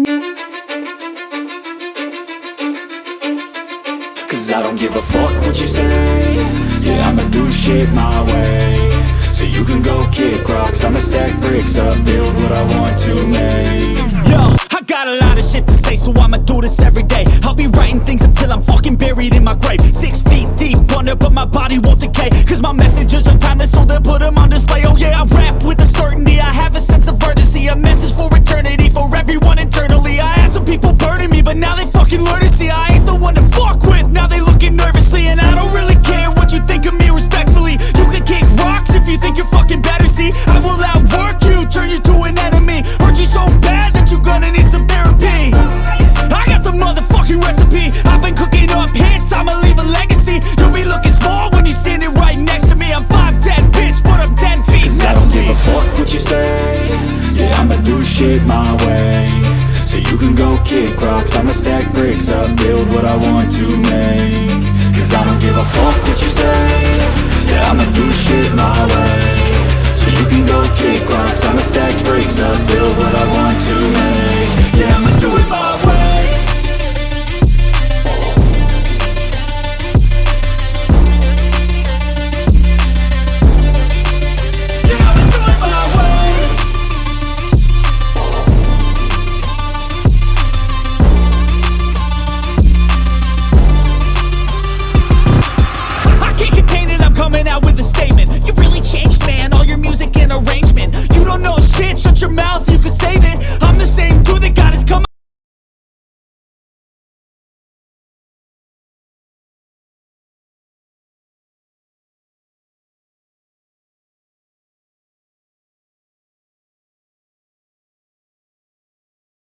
Cause I don't give a fuck what you say. Yeah, I'ma do shit my way. So you can go kick rocks, I'ma stack bricks up, build what I want to make. Yo, I got a lot of shit to say, so I'ma do this every day. I'll be writing things until I'm fucking buried in my grave. 6 feet deep under, but my body won't decay. Cause my messages are timeless, so they'll put them on display. Oh yeah, I rap with a certainty, I have a sense of urgency. A message for eternity, for everyone internally. I had some people burning me, but now they fucking learn to see I ain't the one to fuck with, now they looking nervously. And I don't really care what you think of me, respectfully. You can kick rocks if you think you're fucking better, see. I will outwork you, turn you to an enemy. Hurt you so bad that you're gonna need some therapy. I got the motherfucking recipe, I've been cooking up hits, I'ma leave a legacy. You'll be looking small when you're standing right next to me. I'm 5'10", bitch, but I'm 10 feet Cause next I don't to give me. a fuck what you say. Yeah, I'ma do shit my way. So you can go kick rocks, I'ma stack bricks up, build what I want to make. Cause I don't give a fuck what you say. Yeah, I'ma do shit my way. So you can go kick rocks, I'ma stack